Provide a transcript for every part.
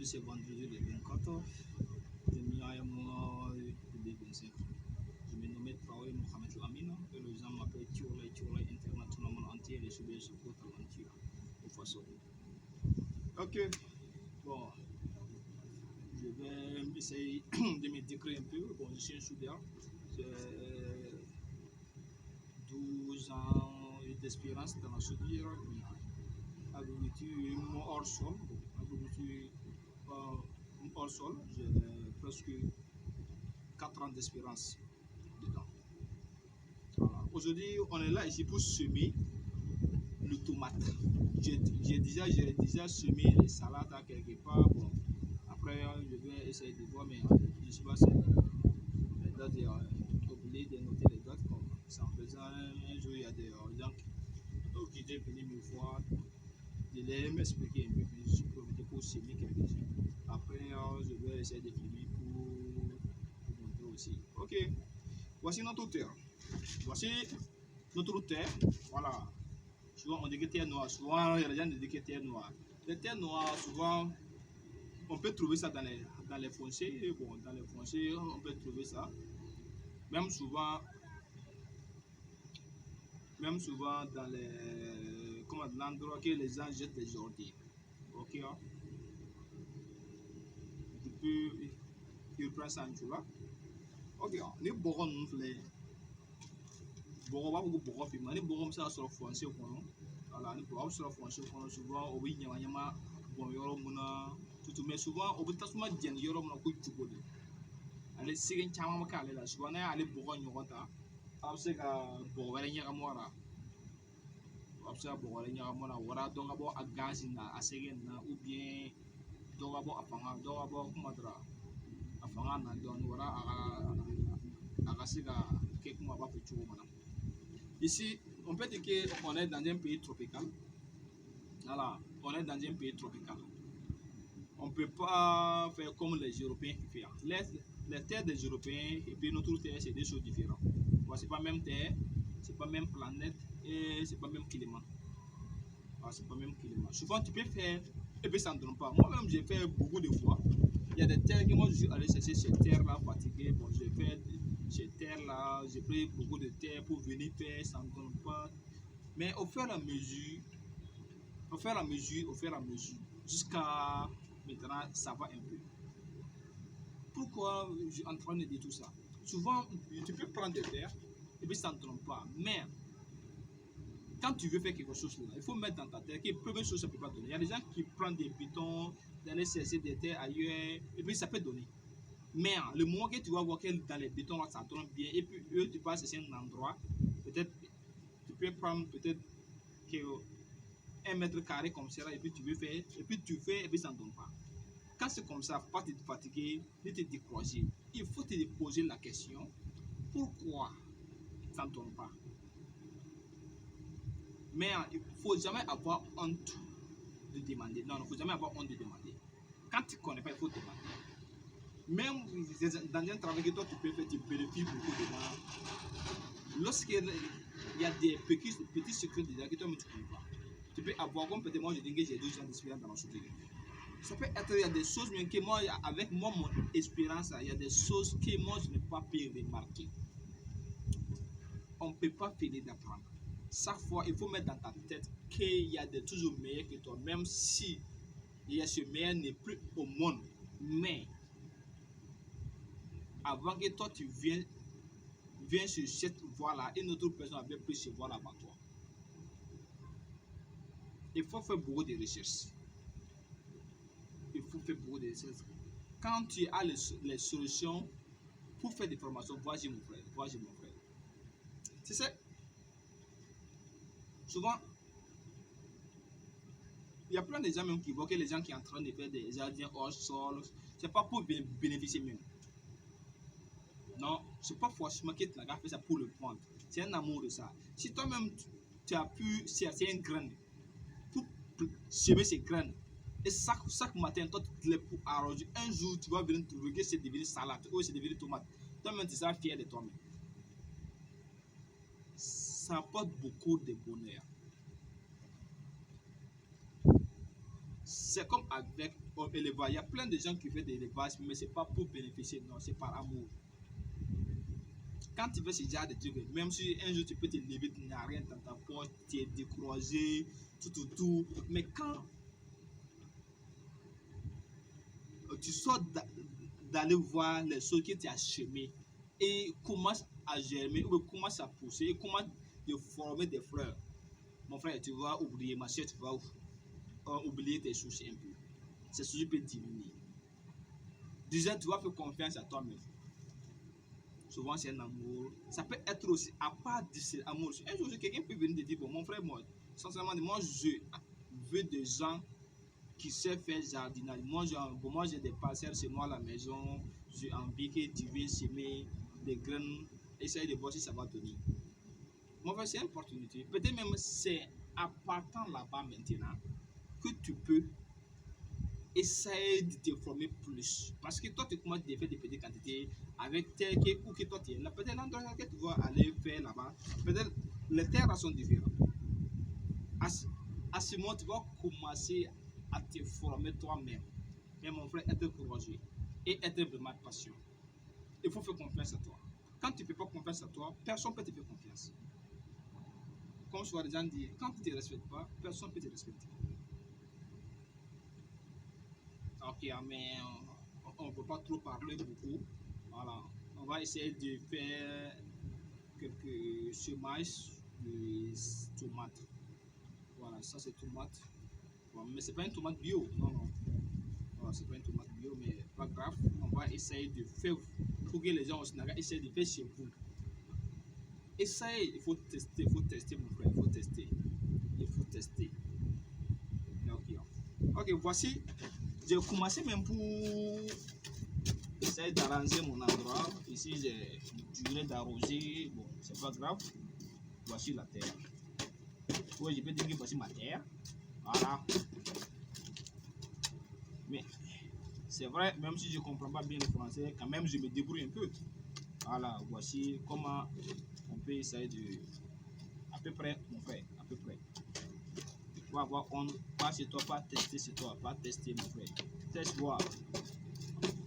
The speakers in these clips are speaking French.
aujourd'hui c'est vendredi le 24 2025. Je me nomme Traoré Mohamed Lamine et les gens m'appellent Tiola International entier et je suis sur entier de façon. Ok, bon, je vais essayer de me décrire un peu. Bon, je suis un soudeur, j'ai 12 ans d'expérience dans la soudure, agriculture hors sol, agriculture hors sol, j'ai presque 4 ans d'expérience dedans. Aujourd'hui, on est là ici pour semer le tomate. J'ai déjà semé les salades à quelque part. Bon, après, je vais essayer de voir, mais je ne sais pas si les dates, j'ai oublié de noter les dates. Comme ça en faisant un jour, il y a des gens qui étaient venus me voir, de les m'expliquer un peu plus. Je suis profité pour semer quelques-uns. Après, je vais essayer de filmer pour montrer aussi. Ok, voici notre terre. Voici notre terre. Voilà. Souvent, on dit que terre noire. Souvent, il y a des gens qui disent que terre noire. Les terres noires, souvent, on peut trouver ça dans les fonciers. Bon, dans les fonciers, on peut trouver ça. Même souvent, dans les, comment, l'endroit que les gens jettent des ordures. Ok, hein? Tu prends ça en là. Ok, hein? Les borons, les borons, pas beaucoup de borons, mais les borons, ça sur le foncier. Voilà, les borons sur le foncier, souvent, oui, il y a bon, tout, mais souvent, au bout de souvent, il y a ale segen caman bɛ k'ale la souvent n'a y'ale bɔgɔ ɲɔgɔn ta a bɛ se ka bɔgɔ wɛrɛ ɲagami a la a bɛ se ka bɔgɔ wɛrɛ ɲagami a la wara dɔ ka bɔ a gazi na a segen na ou bien dɔ ka bɔ a fanga dɔ ka bɔ kuma dɔrɔn a fanga na dɔɔni wara a ka se ka kɛ kuma b'a fɛ cogo min na ici on peut dire que on est dans un pays tropical voilà on est dans un pays tropical. On ne peut pas faire comme les Européens qui font. Les terres des Européens et puis notre terre, c'est des choses différentes. Ce n'est pas même terre, ce n'est pas même planète et ce n'est pas même climat. C'est pas même climat. Souvent, tu peux faire et puis ça ne donne pas. Moi-même, j'ai fait beaucoup de fois. Il y a des terres que moi, je suis allé chercher ces terres-là fatiguées. Bon, j'ai fait ces terres-là, j'ai pris beaucoup de terres pour venir faire, ça ne donne pas. Mais au fur et à mesure, jusqu'à maintenant, ça va un peu. Pourquoi je suis en train de dire tout ça? Souvent, tu peux prendre des terres et puis ça ne trompe pas. Mais quand tu veux faire quelque chose là, il faut mettre dans ta terre que première chose, ça ne peut pas donner. Il y a des gens qui prennent des pitons, d'aller chercher des terres ailleurs et puis ça peut donner. Mais le moment que tu vas voir que dans les bétons là, ça tourne bien et puis eux, tu vas chercher un endroit, peut-être tu peux prendre peut-être 1 mètre carré comme ça et puis tu veux faire et puis tu fais et puis ça ne donne pas. Quand c'est comme ça, il ne faut pas te fatiguer, ne te décourager. Il faut te poser la question, pourquoi ça ne tourne pas? Mais il ne faut jamais avoir honte de demander. Non, il ne faut jamais avoir honte de demander. Quand tu ne connais pas, il faut demander. Même dans un travail que toi tu peux faire, tu bénéficies beaucoup de lorsqu'il y a des petits secrets déjà que toi tu ne connais pas. Tu peux avoir, comme peut-être moi je dis que j'ai 12 ans d'expérience dans la société. Ça peut être, il y a des choses même que moi, avec moi, mon expérience, il y a des choses que moi, je n'ai pas pu remarquer. On ne peut pas finir d'apprendre. Chaque fois, il faut mettre dans ta tête qu'il y a des toujours meilleurs que toi, même si il y a ce meilleur n'est plus au monde. Mais avant que toi, tu viennes sur cette voie-là, une autre personne avait pris ce voie-là avant toi. Il faut faire beaucoup de recherches. Il faut faire beaucoup de recherches. Quand tu as les solutions pour faire des formations, voici mon frère. Tu sais, souvent, il y a plein de gens même qui voient que les gens qui sont en train de faire des jardins hors sol, c'est pas pour bénéficier même. Non, c'est pas forcément que tu as fait ça pour le prendre. C'est un amour de ça. Si toi-même, tu as pu chercher un grain pour semer ces graines, et chaque matin, toi, tu te lèves pour arroser. Un jour, tu vas venir trouver que c'est devenu salade ou c'est devenu tomate. Toi-même, tu seras fier de toi-même. Ça apporte beaucoup de bonheur. C'est comme avec l'élevage. Il y a plein de gens qui font de l'élevage, mais ce n'est pas pour bénéficier, non, c'est par amour. Quand tu fais ce genre de trucs, même si un jour tu peux te lever, tu n'as rien dans ta poche, tu es découragé, tout. Mais quand tu sors d'aller voir les choses que tu as semées et commence à germer, ou commence à pousser, et commence à former des fleurs, mon frère, tu vas oublier, ma soeur, tu vas oublier tes soucis un peu. Ces soucis peuvent diminuer. Déjà, tu vas faire confiance à toi-même. Souvent, c'est un amour. Ça peut être aussi, à part de cet amour, un jour, quelqu'un peut venir te dire, bon, mon frère, moi, sincèrement, moi, je veux des gens qui savent faire jardinage. Moi, j'ai des parcelles chez moi à la maison. J'ai envie que tu viennes semer des graines. Essaye de voir si ça va donner. Mon frère, c'est une opportunité. Peut-être même c'est à partant là-bas maintenant que tu peux essayer de te former plus. Parce que toi, tu commences à faire des petites quantités avec tel que, ou que toi, tu es là. Peut-être l'endroit que tu vas aller faire là-bas, peut-être les terres sont différentes. À ce moment, tu vas commencer à te former toi-même. Mais mon frère, être courageux et être vraiment patient. Il faut faire confiance à toi. Quand tu ne fais pas confiance à toi, personne ne peut te faire confiance. Comme souvent les gens disent, quand tu ne te respectes pas, personne ne peut te respecter. Ok, mais on ne peut pas trop parler beaucoup. Voilà. On va essayer de faire quelques semailles de tomates. Voilà, ça c'est tomate. Bon, mais c'est pas une tomate bio, non. Voilà, c'est pas une tomate bio, mais pas grave. On va essayer de faire pour que les gens au Sénégal essayent de faire chez vous. Essayez, il faut tester mon frère, il faut tester. Il faut tester. Ok, ok, voici. J'ai commencé même pour essayer d'arranger mon endroit. Ici, j'ai duré d'arroser. Bon, c'est pas grave. Voici la terre. Oui, je peux dire que voici ma terre. Voilà. Mais c'est vrai, même si je ne comprends pas bien le français, quand même, je me débrouille un peu. Voilà, voici comment on peut essayer de... À peu près, mon frère, à peu près. Tu vas voir, pas chez toi, pas tester chez toi, pas tester, mon frère. Teste voir.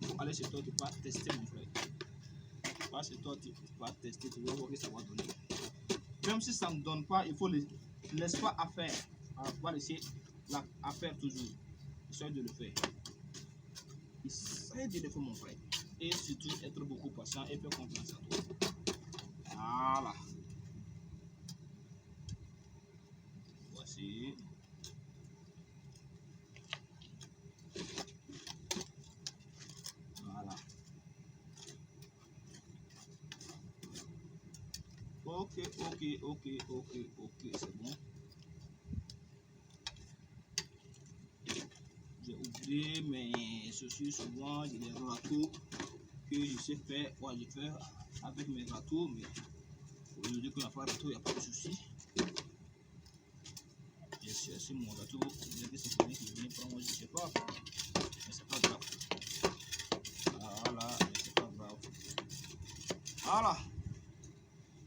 Faut aller chez toi, tu vas tester, mon frère. Pas chez toi, tu vas tester, tu vas voir que ça va donner. Même si ça ne donne pas, il faut laisse pas à faire. Alors, tu vas laisser à faire toujours. Essaye de le faire. Essaye de le faire, mon frère. Et surtout, être beaucoup patient et faire confiance à toi. Voilà. Voici. Voilà. Ok, c'est bon. J'ai oublié mes chaussures souvent, j'ai des râteaux que je sais faire. Ouais, je fais avec mes râteaux, mais aujourd'hui qu'il n'y a pas de râteau, il n'y a pas de souci. J'ai cherché mon râteau, je que c'est quelqu'un qui vient prendre, moi je ne sais pas, mais c'est pas grave. Voilà, mais c'est pas grave. Voilà,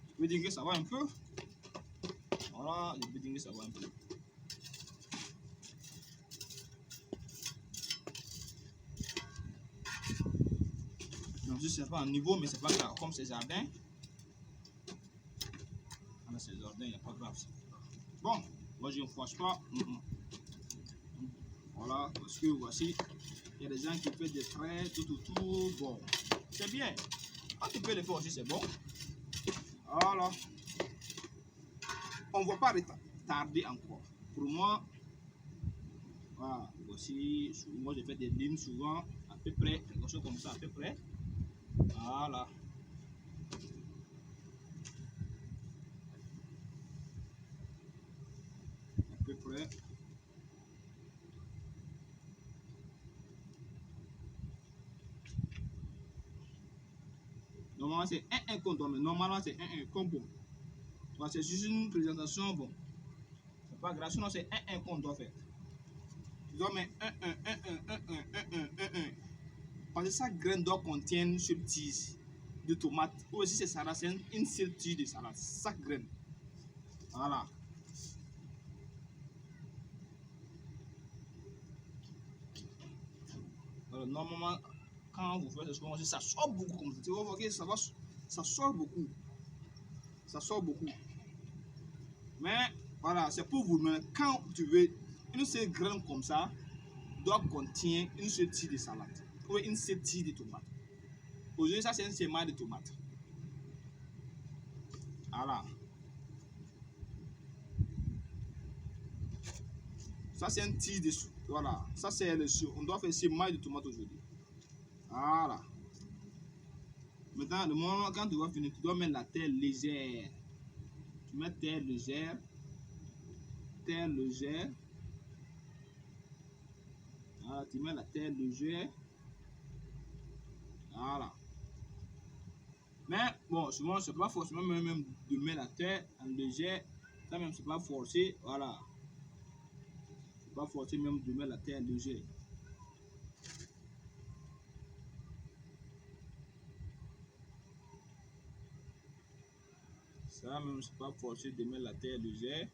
je peux dire que ça va un peu. Voilà, je peux dire que ça va un peu. Donc je ne sais pas en niveau, mais c'est pas grave, comme c'est jardin. Dans ces jardins, il n'y a pas grave. Bon, moi je ne fâche pas. Voilà, parce que voici, il y a des gens qui font des traits, tout. Bon, c'est bien. Quand tu peux le faire aussi, c'est bon. Voilà. On ne va pas retarder encore. Pour moi, voilà, voici, moi je fais des lignes souvent, à peu près, quelque chose comme ça, à peu près. Voilà. À peu près. Normalement, c'est un qu'on doit, mais normalement, c'est un comme bon. C'est juste une présentation, bon. C'est pas grave, sinon c'est un qu'on doit faire. Tu dois mettre un. Parce que chaque graine doit contenir une seule tige de tomate. Ou aussi c'est salade, c'est une seule tige de salade. Chaque graine. Voilà. Alors, normalement, quand vous faites ce ça sort beaucoup comme ça. Tu vas voir que ça sort beaucoup. Ça sort beaucoup. Mais voilà, c'est pour vous. Mais quand tu veux, une seule graine comme ça doit contenir une seule tige de salade ou une seule tige de tomate. Aujourd'hui, ça c'est un sémage de tomate. Voilà. Ça c'est un tige de... Voilà. Ça c'est le... On doit faire un sémage de tomate aujourd'hui. Voilà. Maintenant, le moment quand tu vas finir, tu dois mettre la terre légère. Tu mets terre légère. Terre légère. Voilà, tu mets la terre légère. Voilà. Mais bon, souvent, c'est pas forcément même de mettre la terre en légère. Ça même, c'est pas forcé. Voilà. C'est pas forcé même de mettre la terre en légère. Ça même, c'est pas forcé de mettre la terre légère.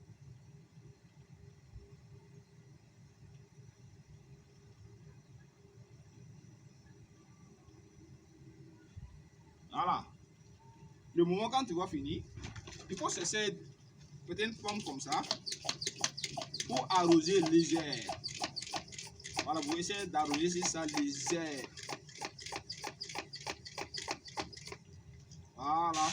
Voilà. Le moment quand tu vas finir, il faut cesser peut-être une pomme comme ça pour arroser légère. Voilà, vous essayez d'arroser ça légère. Voilà.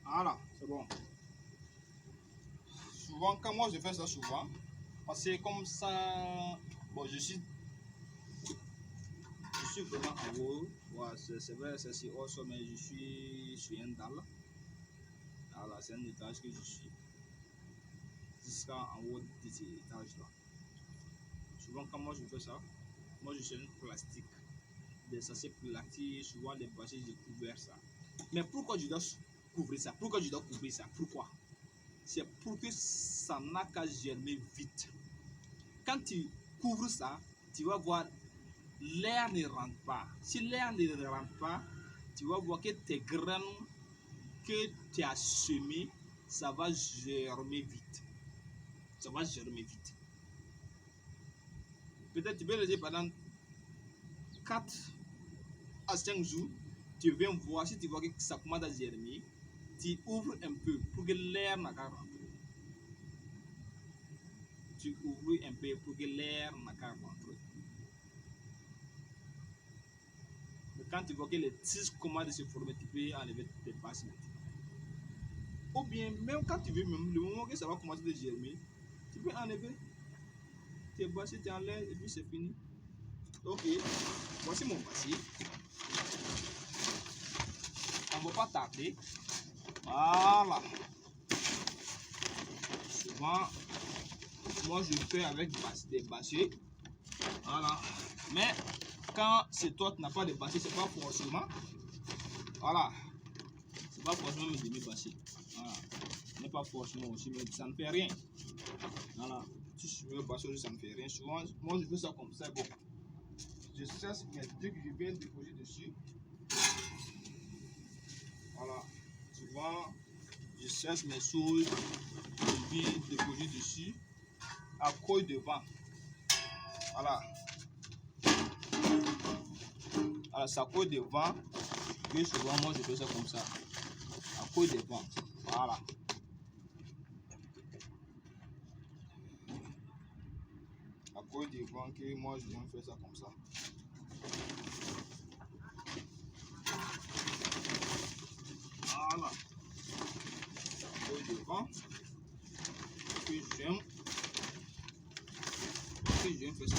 Voilà, c'est bon. Souvent, quand moi je fais ça souvent, parce que comme ça, bon, je suis vraiment en haut. Ouais, c'est vrai, c'est si haut, mais je suis sur un dalle. Voilà, c'est un étage que je suis. Jusqu'en haut de cet étage-là. Souvent, quand moi je fais ça, moi je suis un plastique. Des sachets plastiques, souvent des bâchers, j'ai couvert ça. Mais pourquoi je dois couvrir ça? Pourquoi je dois couvrir ça? Pourquoi? C'est pour que ça n'a qu'à germer vite. Quand tu couvres ça, tu vas voir l'air ne rentre pas. Si l'air ne rentre pas, tu vas voir que tes graines que tu as semées, ça va germer vite. Ça va germer vite. Peut-être tu peux le dire pendant 4 à 5 jours, tu viens voir si tu vois que ça commence à germer. Tu ouvres un peu pour que l'air n'a qu'à rentrer. Tu ouvres un peu pour que l'air n'a qu'à rentrer. Mais quand tu vois que les tiges commencent à se former, tu peux enlever tes basses maintenant. Ou bien, même quand tu veux, même le moment que ça va commencer à germer, tu peux enlever tes basses, tu enlèves et puis c'est fini. Ok, voici mon bassier. On ne va pas tarder. Voilà. Souvent, moi je fais avec des bassiers. Voilà. Mais quand c'est toi qui n'as pas de bassier, c'est pas forcément. Voilà. C'est pas forcément mes demi-bassiers. Voilà. Ce n'est pas forcément aussi, mais ça ne fait rien. Voilà. Si je veux bassier, ça ne fait rien. Souvent, moi je fais ça comme ça. Bon. Je cherche mes trucs que je viens déposer dessus. Voilà. Souvent, je cherche mes choses que je viens déposer dessus à cause devant. Voilà. Alors, c'est à cause devant que souvent moi je fais ça comme ça. À cause devant. Voilà. À cause devant que moi je viens faire ça comme ça. Voilà. À cause devant que j'aime faire ça comme ça.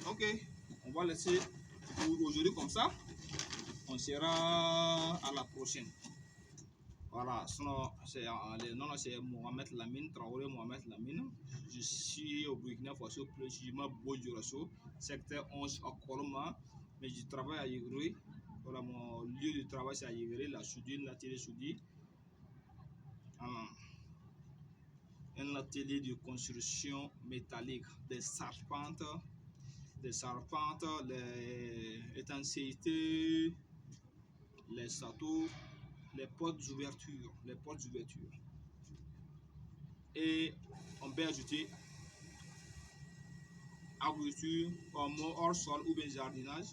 Ok, on va laisser pour aujourd'hui comme ça. On sera à la prochaine. Voilà, sinon, le nom c'est Mohamed Lamine, Traoré Mohamed Lamine. Je suis au Burkina Faso, précisément Bodjorasso, secteur 11 à Koloma, mais je travaille à Yégré. Voilà, mon lieu de travail c'est à Yégré, la soudure, l'atelier soudure. Un atelier de construction métallique, des charpentes, les étanchéités, les châteaux, les portes d'ouverture, Et on peut ajouter agriculture, comme hors sol ou bien jardinage.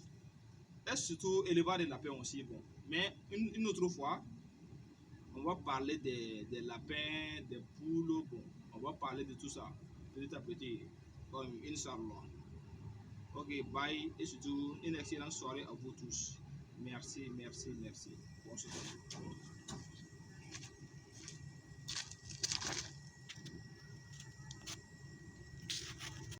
Et surtout élevage des lapins aussi. Bon. Mais une autre fois, on va parler des lapins, des poules. Bon. On va parler de tout ça petit à petit. Comme Inch'Allah. Ok, bye. Et surtout, une excellente soirée à vous tous. Merci, merci, merci. Bonsoir.